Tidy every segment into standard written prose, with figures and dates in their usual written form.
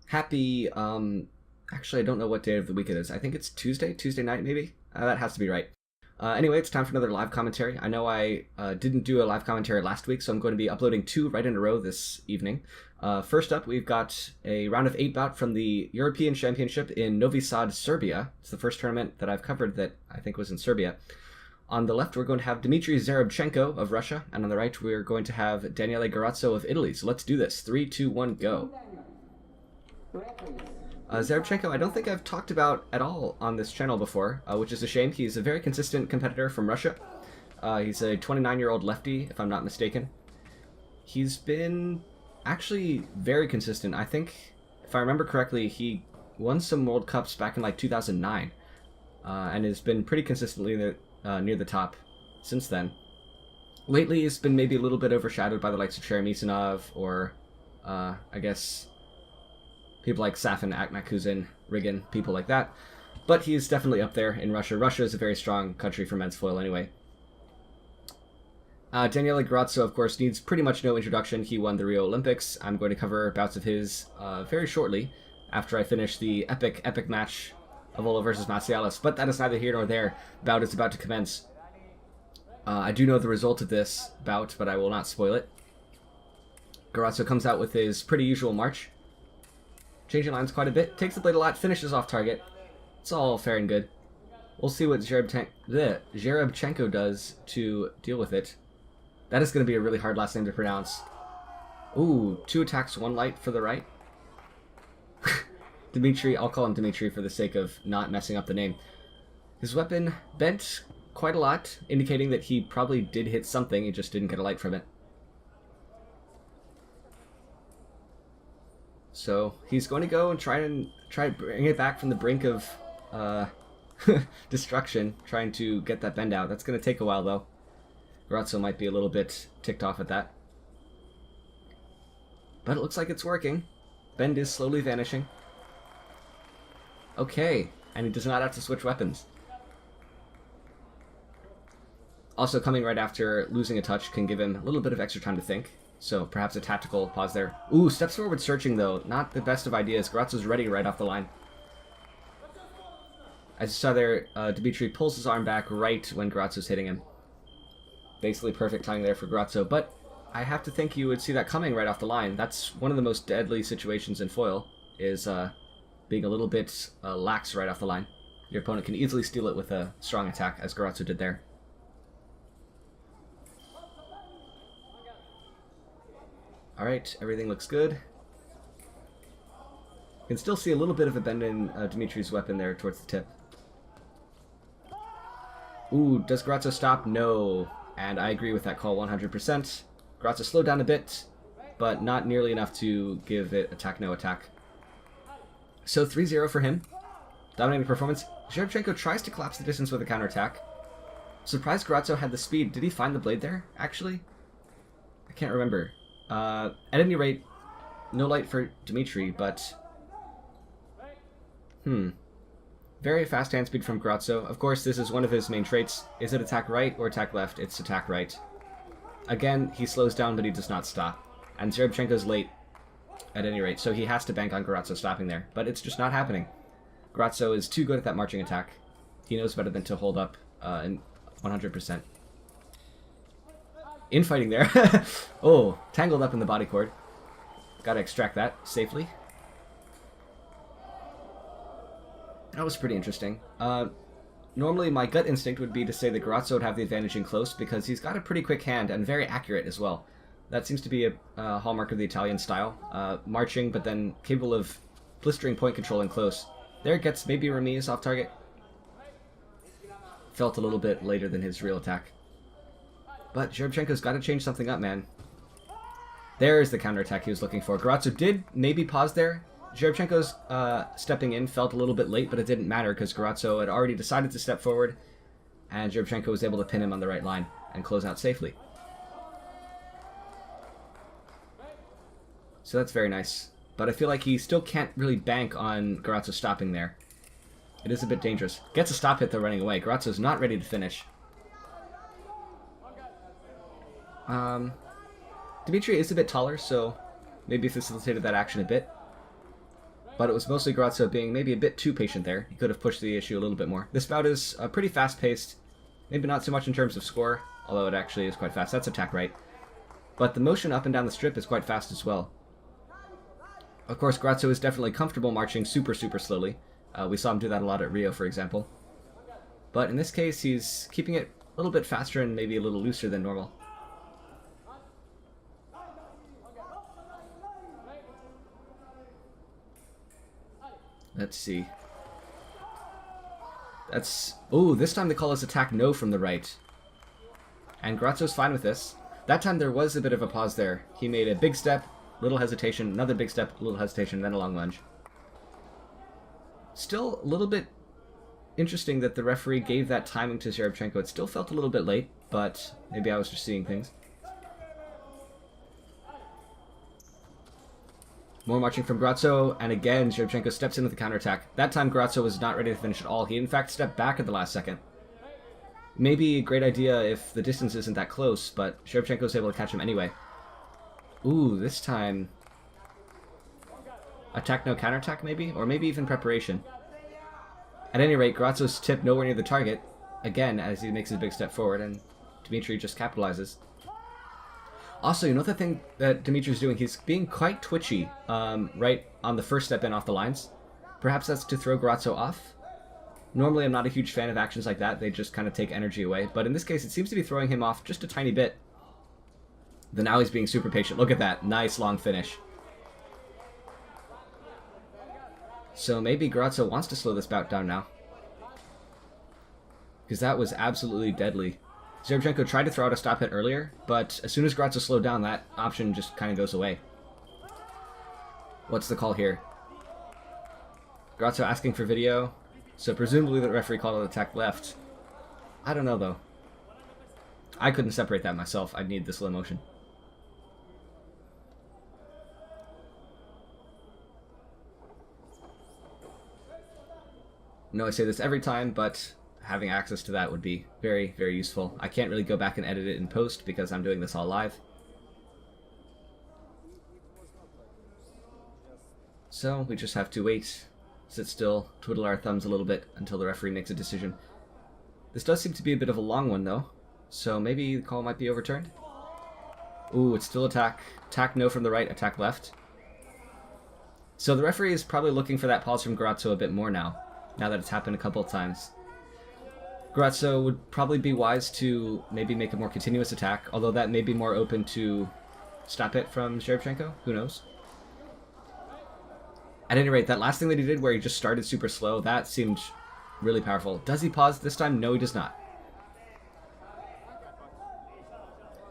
Happy, actually I don't know what day of the week it is. I think it's Tuesday night maybe? That has to be right. Anyway, it's time for another live commentary. I know I didn't do a live commentary last week, so I'm going to be uploading two right in a row this evening. First up, we've got a round of 8 bout from the European Championship in Novi Sad, Serbia. It's the first tournament that I've covered that I think was in Serbia. On the left, we're going to have Dmitry Zherebchenko of Russia, and on the right, we're going to have Daniele Garozzo of Italy. So let's do this. 3, 2, 1, go. Zherebchenko, I don't think I've talked about at all on this channel before, which is a shame. He's a very consistent competitor from Russia. He's a 29-year-old lefty, if I'm not mistaken. He's been actually very consistent. I think, if I remember correctly, he won some World Cups back in like 2009, and has been pretty consistently near the top since then. Lately, he's been maybe a little bit overshadowed by the likes of Cheremisinov or, I guess, people like Safin, Akmakuzin, Riggin, people like that. But he's definitely up there in Russia. Russia is a very strong country for men's foil anyway. Daniele Garozzo, of course, needs pretty much no introduction. He won the Rio Olympics. I'm going to cover bouts of his very shortly after I finish the epic match of Ola versus Macialis. But that is neither here nor there. The bout is about to commence. I do know the result of this bout, but I will not spoil it. Garozzo comes out with his pretty usual march. Changing lines quite a bit, takes the blade a lot, finishes off target. It's all fair and good. We'll see what Zherebchenko does to deal with it. That is going to be a really hard last name to pronounce. Ooh, 2 attacks, 1 light for the right. Dmitry, I'll call him Dmitry for the sake of not messing up the name. His weapon bent quite a lot, indicating that he probably did hit something, he just didn't get a light from it. So he's going to go and try to bring it back from the brink of destruction, trying to get that bend out. That's going to take a while, though. Garozzo might be a little bit ticked off at that. But it looks like it's working. Bend is slowly vanishing. Okay, and he does not have to switch weapons. Also, coming right after losing a touch can give him a little bit of extra time to think. So perhaps a tactical pause there. Ooh, steps forward searching though. Not the best of ideas. Garozzo's ready right off the line. As you saw there, Dmitry pulls his arm back right when Garozzo's hitting him. Basically perfect timing there for Garozzo, but I have to think you would see that coming right off the line. That's one of the most deadly situations in foil, is being a little bit lax right off the line. Your opponent can easily steal it with a strong attack, as Garozzo did there. Alright, everything looks good. You can still see a little bit of a bend in Dmitry's weapon there towards the tip. Ooh, does Garozzo stop? No. And I agree with that call 100%. Garozzo slowed down a bit, but not nearly enough to give it attack, no attack. So 3-0 for him. Dominating performance. Zherebchenko tries to collapse the distance with a counterattack. Surprised Garozzo had the speed. Did he find the blade there, actually? I can't remember. At any rate, no light for Dmitry, but... Very fast hand speed from Garozzo. Of course, this is one of his main traits. Is it attack right or attack left? It's attack right. Again, he slows down, but he does not stop. And Zherebchenko's late, at any rate, so he has to bank on Garozzo stopping there. But it's just not happening. Garozzo is too good at that marching attack. He knows better than to hold up 100%. Infighting there. Oh, tangled up in the body cord. Gotta extract that safely. That was pretty interesting. Normally my gut instinct would be to say that Garozzo would have the advantage in close because he's got a pretty quick hand and very accurate as well. That seems to be a hallmark of the Italian style. Marching, but then capable of blistering point control in close. There it gets maybe remise off target. Felt a little bit later than his real attack. But Zherebchenko's got to change something up, man. There's the counterattack he was looking for. Garozzo did maybe pause there. Zherebchenko's stepping in felt a little bit late, but it didn't matter because Garozzo had already decided to step forward, and Zherebchenko was able to pin him on the right line and close out safely. So that's very nice. But I feel like he still can't really bank on Garozzo stopping there. It is a bit dangerous. Gets a stop hit though running away. Garozzo's not ready to finish. Dmitry is a bit taller, so maybe facilitated that action a bit. but it was mostly Garozzo being maybe a bit too patient there. He could have pushed the issue a little bit more. This bout is pretty fast-paced, maybe not so much in terms of score, although it actually is quite fast. That's attack right. But the motion up and down the strip is quite fast as well. Of course, Garozzo is definitely comfortable marching super slowly. We saw him do that a lot at Rio, for example. But in this case, he's keeping it a little bit faster and maybe a little looser than normal. Let's see. That's... Ooh, this time the call is attack no from the right. And Garozzo's fine with this. That time there was a bit of a pause there. He made a big step, little hesitation, another big step, little hesitation, then a long lunge. Still a little bit interesting that the referee gave that timing to Zherebchenko. It still felt a little bit late, but maybe I was just seeing things. More marching from Garozzo, and again Zherebchenko steps in with the counterattack. That time Garozzo was not ready to finish at all. He in fact stepped back at the last second. Maybe a great idea if the distance isn't that close, but Zherebchenko was able to catch him anyway. Ooh, this time... attack no counterattack maybe? Or maybe even preparation. At any rate, Garozzo's tip nowhere near the target, again as he makes his big step forward, and Dmitry just capitalizes. Also, you know the thing that Dmitry's doing? He's being quite twitchy right on the first step in off the lines. Perhaps that's to throw Garozzo off? Normally I'm not a huge fan of actions like that, they just kind of take energy away, but in this case it seems to be throwing him off just a tiny bit. Then now he's being super patient. Look at that, nice long finish. So maybe Garozzo wants to slow this bout down now. Because that was absolutely deadly. Zherebchenko tried to throw out a stop hit earlier, but as soon as Garozzo slowed down, that option just kind of goes away. What's the call here? Garozzo asking for video, so presumably the referee called it attack left. I don't know though. I couldn't separate that myself, I'd need the slow motion. No, I say this every time, but having access to that would be very useful. I can't really go back and edit it in post because I'm doing this all live. So we just have to wait, sit still, twiddle our thumbs a little bit until the referee makes a decision. This does seem to be a bit of a long one though, so maybe the call might be overturned. Ooh, it's still attack. Attack no from the right, attack left. So the referee is probably looking for that pause from Garozzo a bit more now that it's happened a couple of times. Garozzo would probably be wise to maybe make a more continuous attack, although that may be more open to stop it from Zherebchenko, who knows. At any rate, that last thing that he did where he just started super slow, that seemed really powerful. Does he pause this time? No, he does not.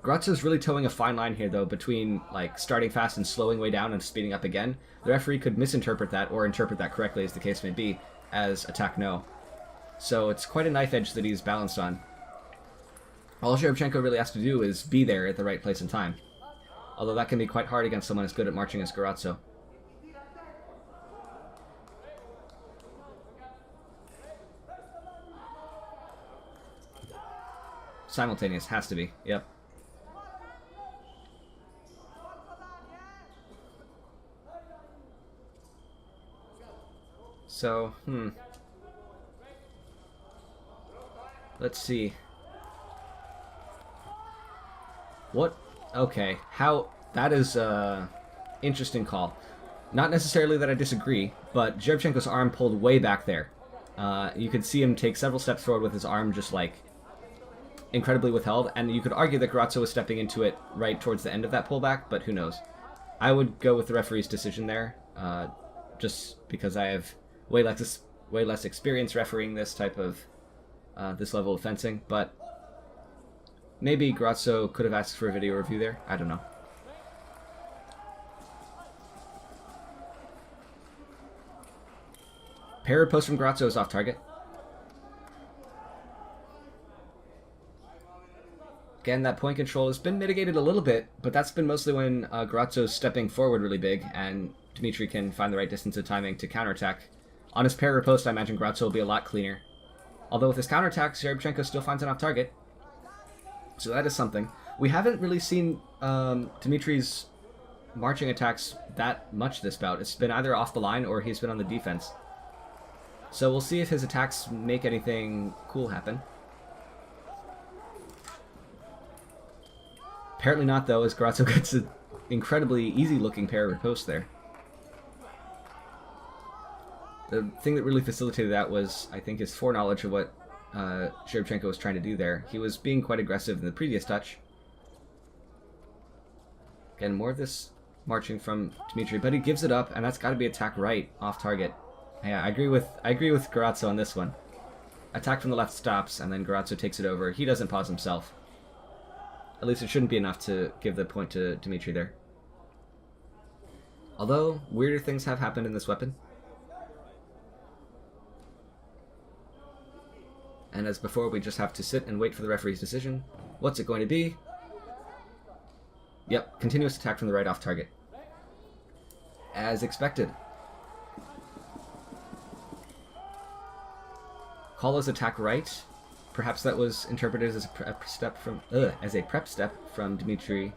Garozzo's really towing a fine line here though between like starting fast and slowing way down and speeding up again. The referee could misinterpret that or interpret that correctly as the case may be as attack no. So it's quite a knife edge that he's balanced on. All Zherebchenko really has to do is be there at the right place and time. Although that can be quite hard against someone as good at marching as Garozzo. Simultaneous, has to be, yep. So, let's see. What? Okay, how... That is a interesting call. Not necessarily that I disagree, but Zherebchenko's arm pulled way back there. You could see him take several steps forward with his arm just like incredibly withheld, and you could argue that Garozzo was stepping into it right towards the end of that pullback, but who knows. I would go with the referee's decision there, just because I have way less experience refereeing this type of this level of fencing, but maybe Garozzo could have asked for a video review there. I don't know. Parry post from Garozzo is off target. Again, that point control has been mitigated a little bit, but that's been mostly when Garozzo's stepping forward really big, and Dmitry can find the right distance and timing to counterattack. On his parry post, I imagine Garozzo will be a lot cleaner. Although with his counterattack, Zherebchenko still finds an off target. So that is something. We haven't really seen Dmitry's marching attacks that much this bout. It's been either off the line or he's been on the defense. So we'll see if his attacks make anything cool happen. Apparently not, though, as Garozzo gets an incredibly easy-looking pair of riposte there. The thing that really facilitated that was, I think, his foreknowledge of what Zherebchenko was trying to do there. He was being quite aggressive in the previous touch. Again, more of this marching from Dmitry, but he gives it up, and that's got to be attack right, off target. Yeah, I agree with Garozzo on this one. Attack from the left stops, and then Garozzo takes it over. He doesn't pause himself. At least it shouldn't be enough to give the point to Dmitry there. Although, weirder things have happened in this weapon. And as before, we just have to sit and wait for the referee's decision. What's it going to be? Yep, continuous attack from the right off target. As expected. Kolo's attack right. Perhaps that was interpreted as a prep step from Dmitry.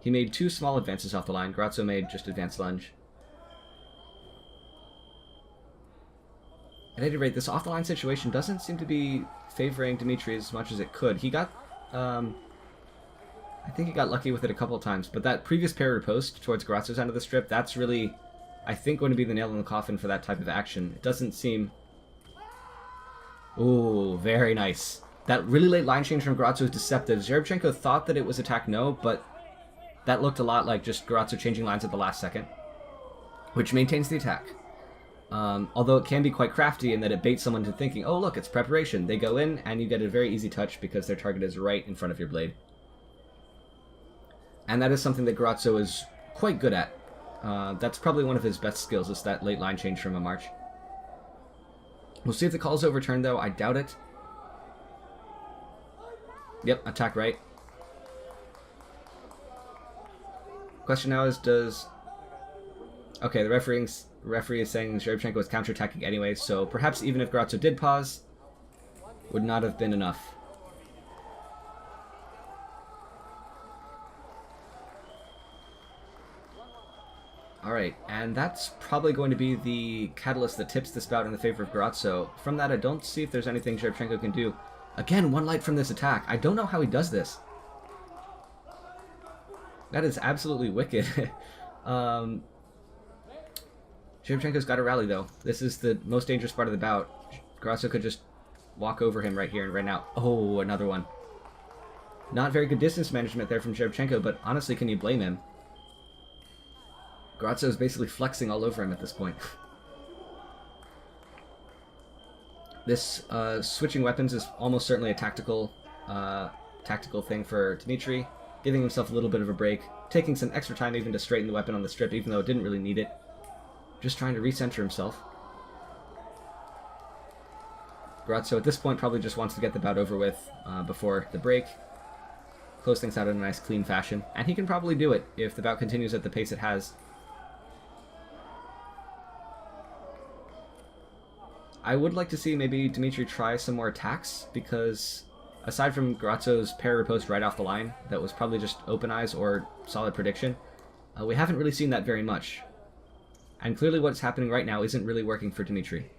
He made two small advances off the line. Garozzo made just advanced lunge. At any rate, this off-the-line situation doesn't seem to be favoring Dmitry as much as it could. He got, I think he got lucky with it a couple of times, but that previous pair riposte towards Garozzo's end of the strip, that's really, I think, going to be the nail in the coffin for that type of action. It doesn't seem... Ooh, very nice. That really late line change from Garozzo is deceptive. Zherebchenko thought that it was attack no, but that looked a lot like just Garozzo changing lines at the last second, which maintains the attack. Although it can be quite crafty in that it baits someone into thinking, oh look, it's preparation. They go in, and you get a very easy touch because their target is right in front of your blade. And that is something that Garozzo is quite good at. That's probably one of his best skills, is that late line change from a march. We'll see if the call's overturned, though. I doubt it. Yep, attack right. Question now is, does... Okay, the referee is saying Zherebchenko was counterattacking anyway, so perhaps even if Garozzo did pause, would not have been enough. Alright, and that's probably going to be the catalyst that tips this bout in the favor of Garozzo. From that, I don't see if there's anything Zherebchenko can do. Again, one light from this attack. I don't know how he does this. That is absolutely wicked. Zherebchenko's got to rally, though. This is the most dangerous part of the bout. Garozzo could just walk over him right here and right now. Oh, another one. Not very good distance management there from Zherebchenko, but honestly, can you blame him? Garozzo is basically flexing all over him at this point. This switching weapons is almost certainly a tactical thing for Dmitry, giving himself a little bit of a break, taking some extra time even to straighten the weapon on the strip, even though it didn't really need it. Just trying to recenter himself. Garozzo at this point probably just wants to get the bout over with before the break. Close things out in a nice clean fashion. And he can probably do it if the bout continues at the pace it has. I would like to see maybe Dmitry try some more attacks, because aside from Garozzo's pair riposte right off the line, that was probably just open eyes or solid prediction, we haven't really seen that very much. And clearly what's happening right now isn't really working for Dmitry.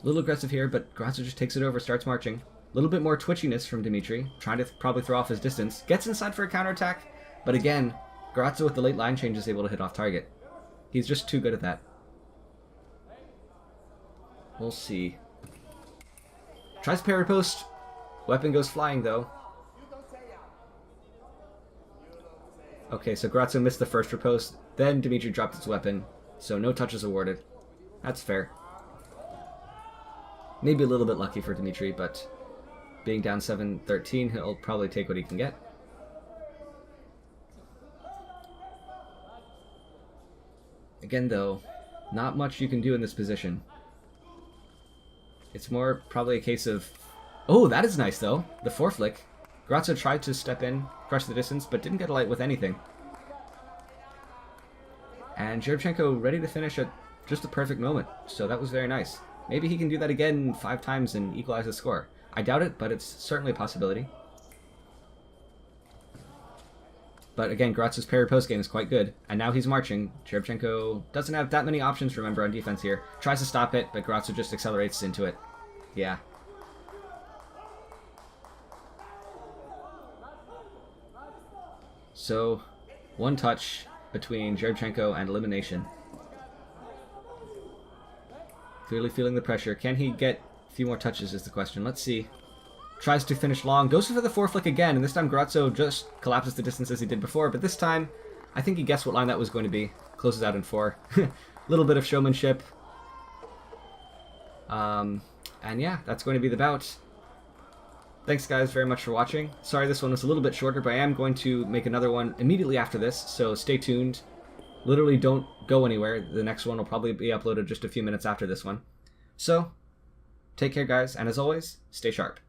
A little aggressive here, but Garozzo just takes it over, starts marching. A little bit more twitchiness from Dmitry, trying to probably throw off his distance. Gets inside for a counterattack, but again, Garozzo with the late line change is able to hit off target. He's just too good at that. We'll see. Tries pair riposte. Weapon goes flying, though. Okay, so Garozzo missed the first riposte. Then Dmitry dropped his weapon, so no touches awarded. That's fair. Maybe a little bit lucky for Dmitry, but being down 7-13, he'll probably take what he can get. Again, though, not much you can do in this position. It's more probably a case of... Oh, that is nice, though. The foreflick. Garozzo tried to step in, crush the distance, but didn't get a light with anything. And Zherebchenko ready to finish at just the perfect moment, so that was very nice. Maybe he can do that again 5 times and equalize the score. I doubt it, but it's certainly a possibility. But again, Garozzo's parry post game is quite good. And now he's marching. Zherebchenko doesn't have that many options, remember, on defense here. Tries to stop it, but Garozzo just accelerates into it. Yeah. So, one touch between Zherebchenko and elimination. Clearly feeling the pressure. Can he get a few more touches is the question. Let's see. Tries to finish long. Goes for the foreflick again, and this time Garozzo just collapses the distance as he did before, but this time I think he guessed what line that was going to be. Closes out in 4. Little bit of showmanship. And yeah, that's going to be the bout. Thanks guys very much for watching. Sorry this one was a little bit shorter, but I am going to make another one immediately after this, so stay tuned. Literally don't go anywhere. The next one will probably be uploaded just a few minutes after this one. So, take care guys, and as always, stay sharp.